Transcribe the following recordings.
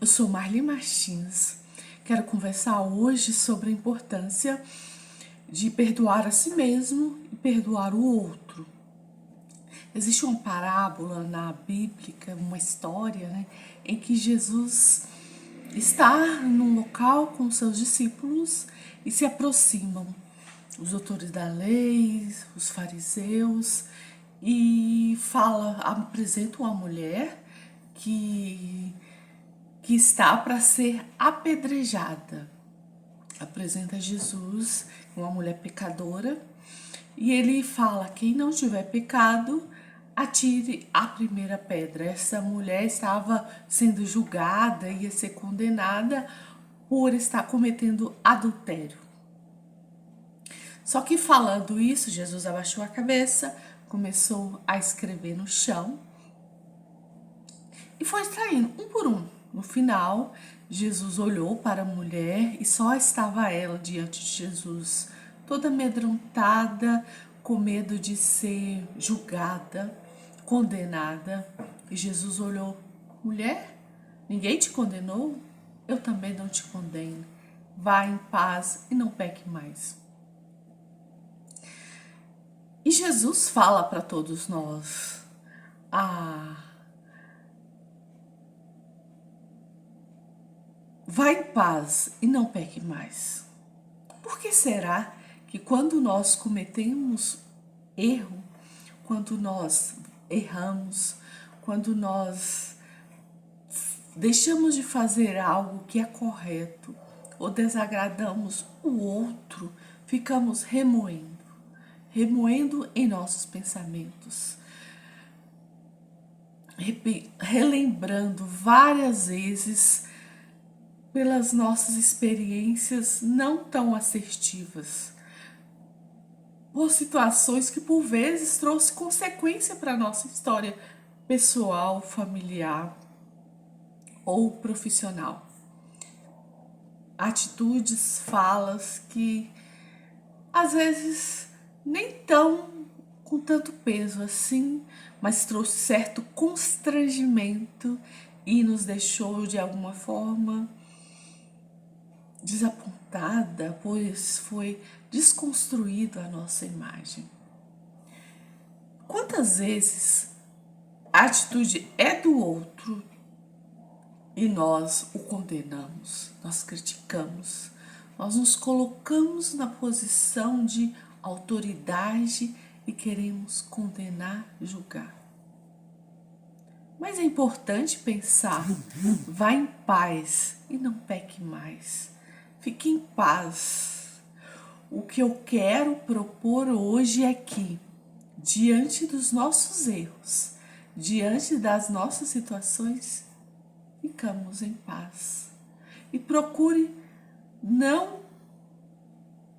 Eu sou Marli Martins. Quero conversar hoje sobre a importância de perdoar a si mesmo e perdoar o outro. Existe uma parábola na Bíblia, uma história, em que Jesus está num local com seus discípulos e se aproximam os doutores da lei, os fariseus, e apresenta uma mulher que está para ser apedrejada. Apresenta Jesus, uma mulher pecadora, e ele fala: quem não tiver pecado, atire a primeira pedra. Essa mulher estava sendo julgada, ia ser condenada por estar cometendo adultério. Só que falando isso, Jesus abaixou a cabeça, começou a escrever no chão e foi saindo um por um. No final, Jesus olhou para a mulher e só estava ela diante de Jesus, toda amedrontada, com medo de ser julgada, condenada. E Jesus olhou: mulher, ninguém te condenou? Eu também não te condeno. Vá em paz e não peque mais. E Jesus fala para todos nós: vá em paz e não peque mais. Por que será que quando nós cometemos erro, quando nós erramos, quando nós deixamos de fazer algo que é correto ou desagradamos o outro, ficamos remoendo em nossos pensamentos, relembrando várias vezes pelas nossas experiências não tão assertivas, por situações que por vezes trouxe consequência para a nossa história pessoal, familiar ou profissional. Atitudes, falas que às vezes nem tão com tanto peso assim, mas trouxe certo constrangimento e nos deixou de alguma forma desapontada, pois foi desconstruída a nossa imagem. Quantas vezes a atitude é do outro e nós o condenamos, nós criticamos, nós nos colocamos na posição de autoridade e queremos condenar, julgar. Mas é importante pensar: vá em paz e não peque mais. Fique em paz. O que eu quero propor hoje é que, diante dos nossos erros, diante das nossas situações, ficamos em paz. E procure não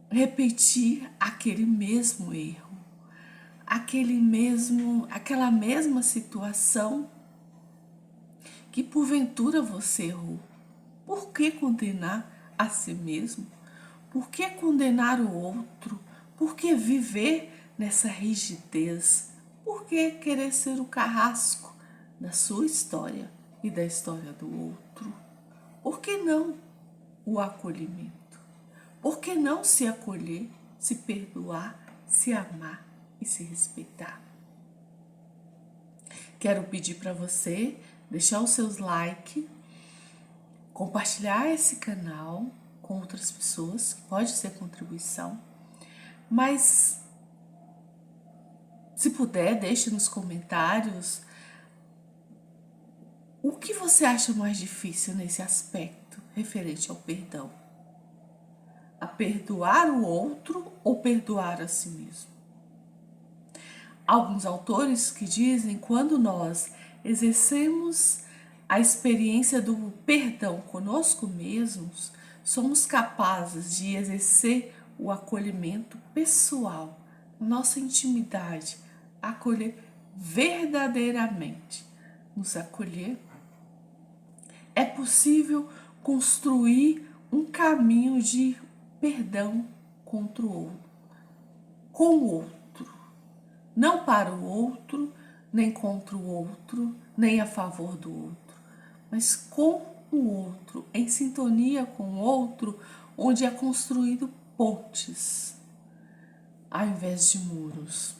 repetir aquele mesmo erro, aquela mesma situação que porventura você errou. Por que condenar a si mesmo? Por que condenar o outro? Por que viver nessa rigidez? Por que querer ser o carrasco da sua história e da história do outro? Por que não o acolhimento? Por que não se acolher, se perdoar, se amar e se respeitar? Quero pedir para você deixar os seus likes, compartilhar esse canal com outras pessoas, que pode ser contribuição, mas se puder, deixe nos comentários o que você acha mais difícil nesse aspecto referente ao perdão. A perdoar o outro ou perdoar a si mesmo? Alguns autores que dizem que quando nós exercemos a experiência do perdão conosco mesmos, somos capazes de exercer o acolhimento pessoal, nossa intimidade, acolher verdadeiramente, nos acolher. É possível construir um caminho de perdão contra o outro, com o outro, não para o outro, nem contra o outro, nem a favor do outro, mas com o outro, em sintonia com o outro, onde é construído pontes, ao invés de muros.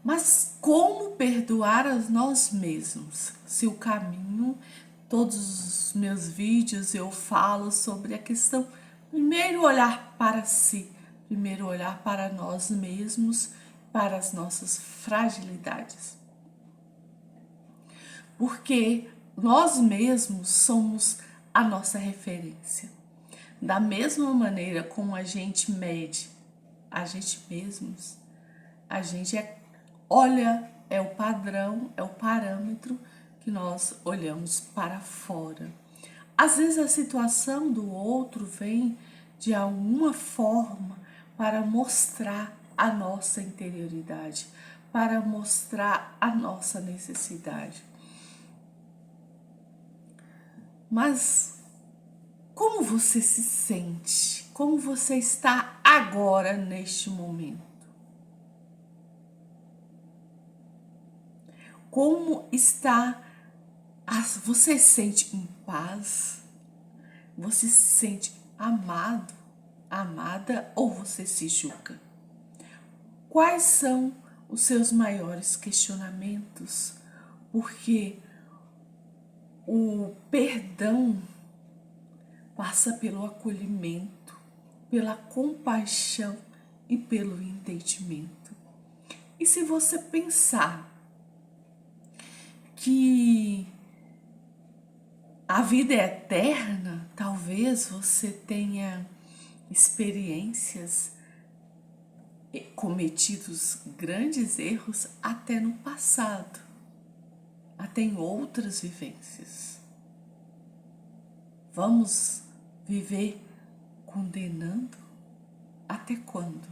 Mas como perdoar a nós mesmos? Se o caminho, todos os meus vídeos eu falo sobre a questão, primeiro olhar para si, primeiro olhar para nós mesmos, para as nossas fragilidades. Porque nós mesmos somos a nossa referência. Da mesma maneira como a gente mede a gente mesmos, a gente olha, é o padrão, é o parâmetro que nós olhamos para fora. Às vezes a situação do outro vem de alguma forma para mostrar a nossa interioridade, para mostrar a nossa necessidade. Mas como você se sente? Como você está agora neste momento? Como está? Você se sente em paz? Você se sente amado, amada ou você se julga? Quais são os seus maiores questionamentos? Porque o perdão passa pelo acolhimento, pela compaixão e pelo entendimento. E se você pensar que a vida é eterna, talvez você tenha experiências, cometidos grandes erros até no passado, até em outras vivências. Vamos viver condenando? Até quando?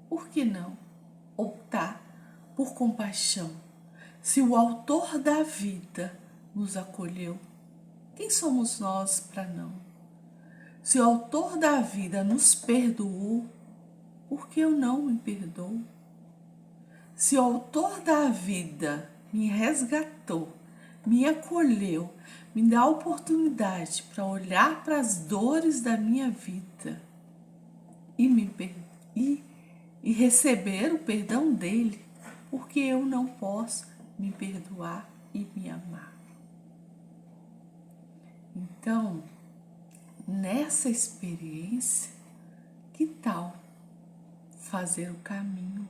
Por que não optar por compaixão? Se o autor da vida nos acolheu, quem somos nós para não? Se o autor da vida nos perdoou, por que eu não me perdoo? Se o autor da vida me resgatou, me acolheu, me dá a oportunidade para olhar para as dores da minha vida e receber o perdão dele, porque eu não posso me perdoar e me amar. Então, nessa experiência, que tal fazer o caminho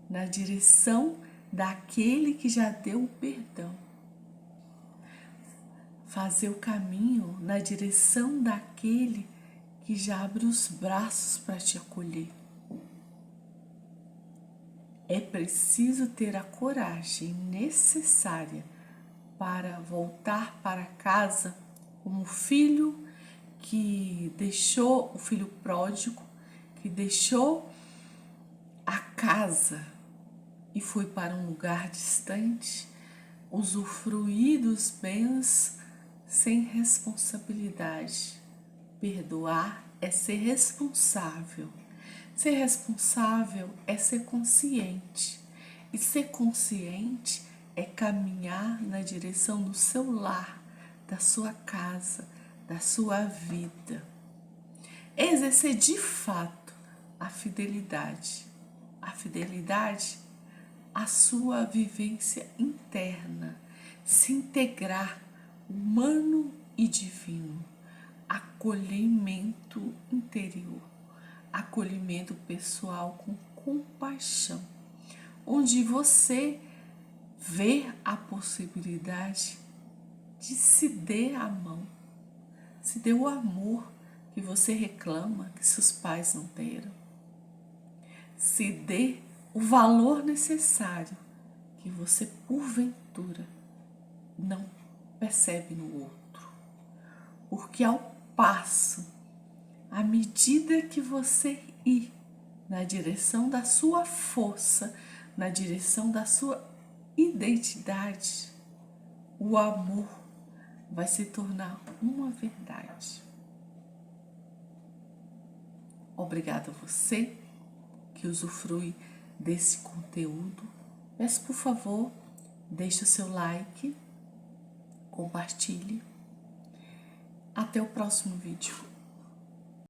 na direção daquele que já deu o perdão? Fazer o caminho na direção daquele que já abre os braços para te acolher. É preciso ter a coragem necessária para voltar para casa como o filho que deixou, o filho pródigo, que deixou a casa e foi para um lugar distante, usufruir dos bens sem responsabilidade. Perdoar é ser responsável. Ser responsável é ser consciente. E ser consciente é caminhar na direção do seu lar, da sua casa, da sua vida. É exercer de fato a fidelidade. A fidelidade à sua vivência interna, se integrar humano e divino, acolhimento interior, acolhimento pessoal com compaixão, onde você vê a possibilidade de se dar a mão, se dê o amor que você reclama que seus pais não deram, se dê o valor necessário que você porventura não percebe no outro, porque ao passo, à medida que você ir na direção da sua força, na direção da sua identidade, o amor vai se tornar uma verdade. Obrigada a você que usufrui desse conteúdo. Peço, por favor, deixe o seu like, compartilhe. Até o próximo vídeo.